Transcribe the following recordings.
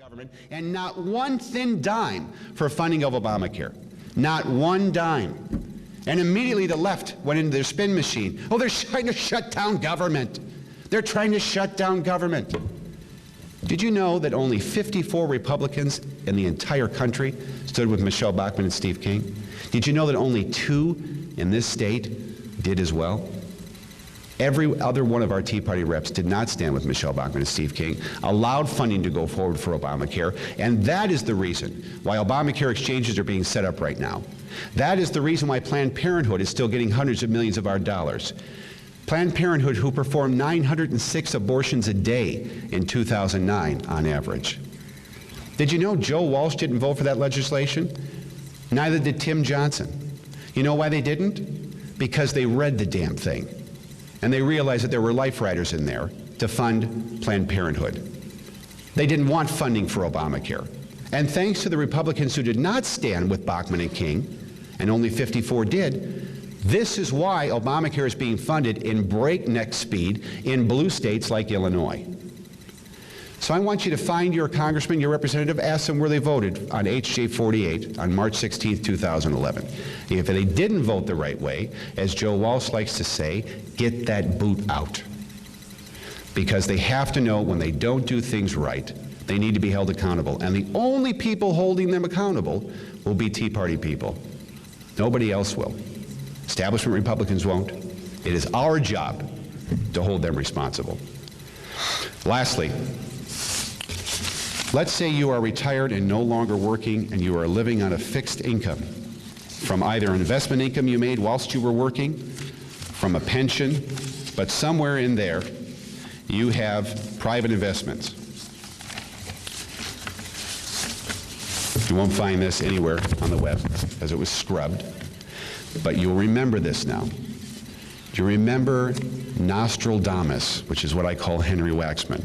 government, and not one thin dime for funding of Obamacare. Not one dime. And immediately the left went into their spin machine. Oh, they're trying to shut down government. They're trying to shut down government. Did you know that only 54 Republicans in the entire country stood with Michelle Bachmann and Steve King? Did you know that only 2 in this state did as well? Every other one of our Tea Party reps did not stand with Michelle Bachmann and Steve King, allowed funding to go forward for Obamacare, and that is the reason why Obamacare exchanges are being set up right now. That is the reason why Planned Parenthood is still getting hundreds of millions of our dollars. Planned Parenthood, who performed 906 abortions a day in 2009 on average. Did you know Joe Walsh didn't vote for that legislation? Neither did Tim Johnson. You know why they didn't? Because they read the damn thing. And they realized that there were life riders in there to fund Planned Parenthood. They didn't want funding for Obamacare. And thanks to the Republicans who did not stand with Bachmann and King, and only 54 did, this is why Obamacare is being funded in breakneck speed in blue states like Illinois. So I want you to find your congressman, your representative, ask them where they voted on HJ 48 on March 16, 2011. If they didn't vote the right way, as Joe Walsh likes to say, get that boot out. Because they have to know when they don't do things right, they need to be held accountable. And the only people holding them accountable will be Tea Party people. Nobody else will. Establishment Republicans won't. It is our job to hold them responsible. Lastly, let's say you are retired and no longer working and you are living on a fixed income from either investment income you made whilst you were working, from a pension, but somewhere in there you have private investments. You won't find this anywhere on the web because it was scrubbed, but you'll remember this now. Do you remember Nostradamus, which is what I call Henry Waxman?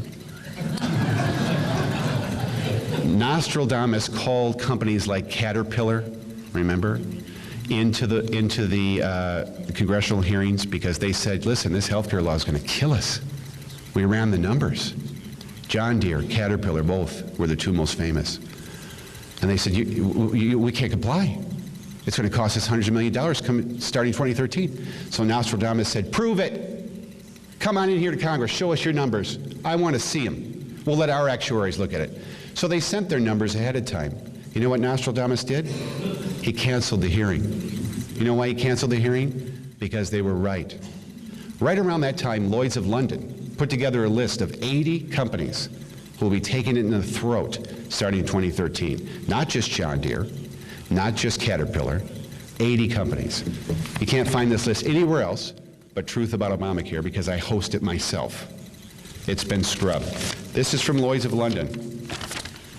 Nostradamus called companies like Caterpillar, remember, into the congressional hearings because they said, listen, this health care law is going to kill us. We ran the numbers. John Deere, Caterpillar, both were the 2 most famous. And they said, we can't comply. It's going to cost us hundreds of millions of dollars starting 2013. So Nostradamus said, prove it. Come on in here to Congress. Show us your numbers. I want to see them. We'll let our actuaries look at it. So they sent their numbers ahead of time. You know what Nostradamus did? He canceled the hearing. You know why he canceled the hearing? Because they were right. Right around that time, Lloyd's of London put together a list of 80 companies who will be taking it in the throat starting in 2013. Not just John Deere, not just Caterpillar, 80 companies. You can't find this list anywhere else but Truth About Obamacare because I host it myself. It's been scrubbed. This is from Lloyd's of London.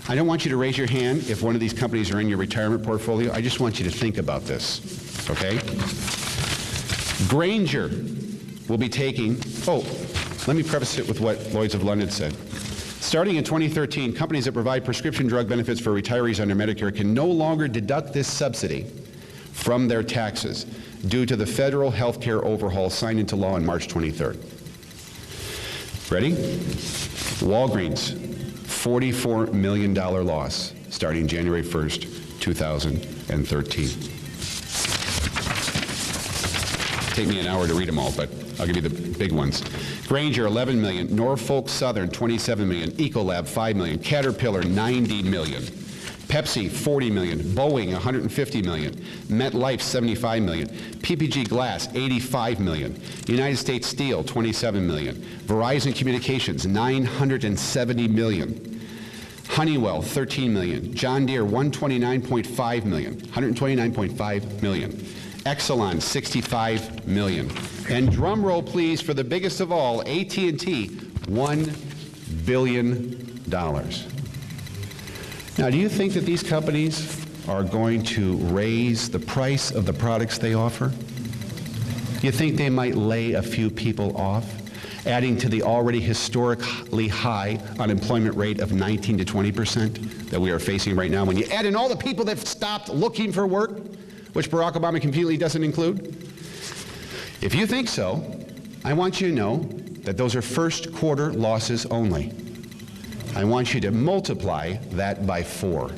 I don't want you to raise your hand if one of these companies are in your retirement portfolio. I just want you to think about this, okay? Grainger will be taking, let me preface it with what Lloyd's of London said. Starting in 2013, companies that provide prescription drug benefits for retirees under Medicare can no longer deduct this subsidy from their taxes due to the federal health care overhaul signed into law on March 23rd. Ready? Walgreens, $44 million loss starting January 1st, 2013. Take me an hour to read them all, but I'll give you the big ones. Grainger, $11 million. Norfolk Southern, $27 million. Ecolab, $5 million. Caterpillar, $90 million. Pepsi, $40 million. Boeing, $150 million. MetLife, $75 million. PPG Glass, $85 million. United States Steel, $27 million. Verizon Communications, $970 million. Honeywell, $13 million. John Deere, $129.5 million. $129.5 million. Exelon, $65 million. And drum roll, please, for the biggest of all, AT&T, $1 billion. Now, do you think that these companies are going to raise the price of the products they offer? Do you think they might lay a few people off, adding to the already historically high unemployment rate of 19 to 20% that we are facing right now? When you add in all the people that have stopped looking for work, which Barack Obama completely doesn't include? If you think so, I want you to know that those are first quarter losses only. I want you to multiply that by 4.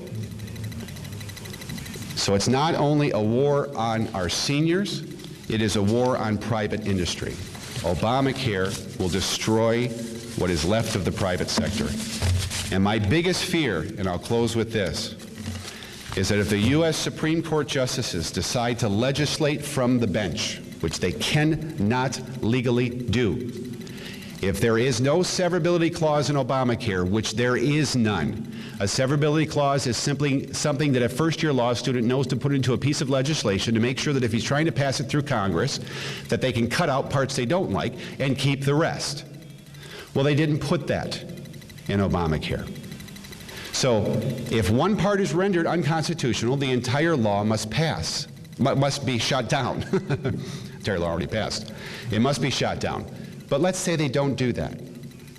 So it's not only a war on our seniors, it is a war on private industry. Obamacare will destroy what is left of the private sector. And my biggest fear, and I'll close with this, is that if the U.S. Supreme Court justices decide to legislate from the bench, which they cannot legally do, if there is no severability clause in Obamacare, which there is none, a severability clause is simply something that a first-year law student knows to put into a piece of legislation to make sure that if he's trying to pass it through Congress, that they can cut out parts they don't like and keep the rest. Well, they didn't put that in Obamacare. So if one part is rendered unconstitutional, the entire law must pass, must be shot down. The entire law already passed. It must be shot down. But let's say they don't do that.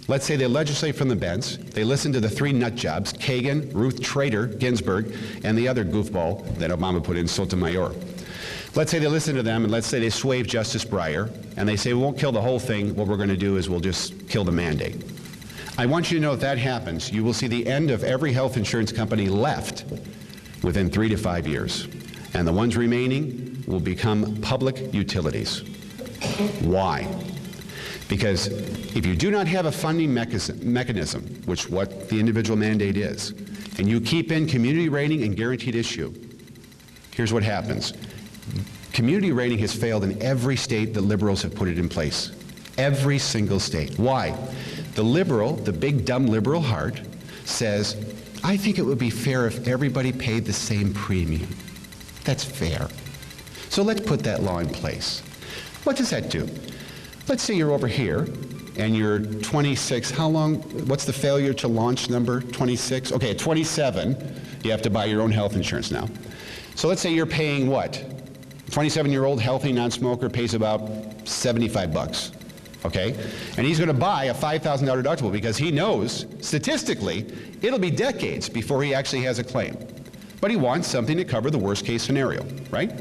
Let's say they legislate from the bench, they listen to the 3 nut jobs, Kagan, Ruth Trader Ginsburg, and the other goofball that Obama put in, Sotomayor. Let's say they listen to them, and let's say they sway Justice Breyer, and they say, we won't kill the whole thing, what we're going to do is we'll just kill the mandate. I want you to know if that happens, you will see the end of every health insurance company left within 3 to 5 years. And the ones remaining will become public utilities. Why? Because if you do not have a funding mechanism, which what the individual mandate is, and you keep in community rating and guaranteed issue, here's what happens. Community rating has failed in every state the liberals have put it in place. Every single state. Why? The liberal, the big dumb liberal heart, says, I think it would be fair if everybody paid the same premium. That's fair. So let's put that law in place. What does that do? Let's say you're over here and you're 26. How long, what's the failure to launch number? 26? Okay, at 27, you have to buy your own health insurance now. So let's say you're paying what? 27-year-old healthy non-smoker pays about 75 bucks. Okay? And he's going to buy a $5,000 deductible because he knows, statistically, it'll be decades before he actually has a claim. But he wants something to cover the worst case scenario, right?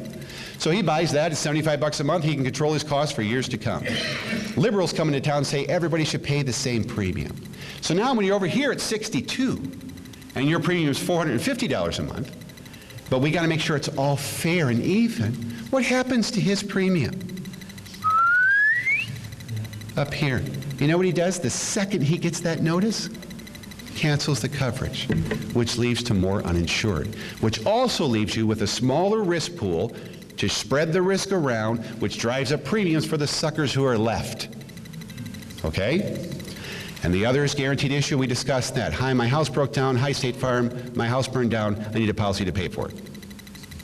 So he buys that at 75 bucks a month. He can control his costs for years to come. Liberals come into town and say everybody should pay the same premium. So now when you're over here at 62 and your premium is $450 a month, but we got to make sure it's all fair and even, what happens to his premium? Up here. You know what he does? The second he gets that notice, cancels the coverage, which leaves to more uninsured, which also leaves you with a smaller risk pool to spread the risk around, which drives up premiums for the suckers who are left. Okay? And the other is guaranteed issue. We discussed that. Hi, my house broke down. Hi, State Farm. My house burned down. I need a policy to pay for it.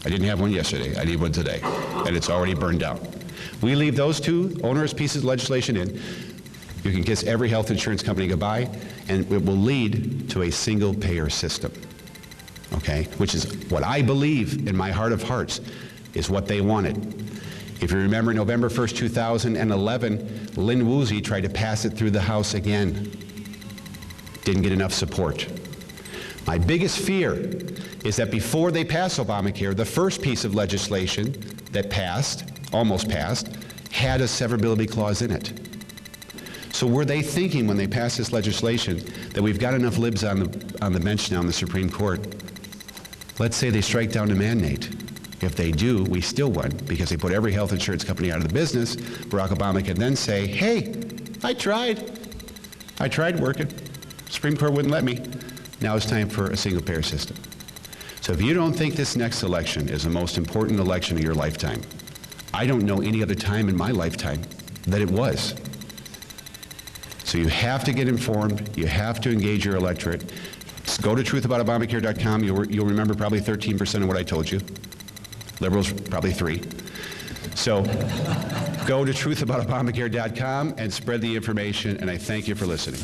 I didn't have one yesterday. I need one today. And it's already burned down. We leave those 2 onerous pieces of legislation in. You can kiss every health insurance company goodbye, and it will lead to a single-payer system. Okay? Which is what I believe in my heart of hearts is what they wanted. If you remember, November 1st, 2011, Lynn Woolsey tried to pass it through the House again. Didn't get enough support. My biggest fear is that before they pass Obamacare, the first piece of legislation that passed, almost passed, had a severability clause in it. So were they thinking when they passed this legislation that we've got enough libs on the bench now in the Supreme Court? Let's say they strike down the mandate. If they do, we still won because they put every health insurance company out of the business. Barack Obama can then say, hey, I tried working. Supreme Court wouldn't let me. Now it's time for a single-payer system. So if you don't think this next election is the most important election of your lifetime, I don't know any other time in my lifetime that it was. So you have to get informed. You have to engage your electorate. Just go to truthaboutobamacare.com. You'll remember probably 13% of what I told you. Liberals, probably 3. So go to truthaboutobamacare.com and spread the information, and I thank you for listening.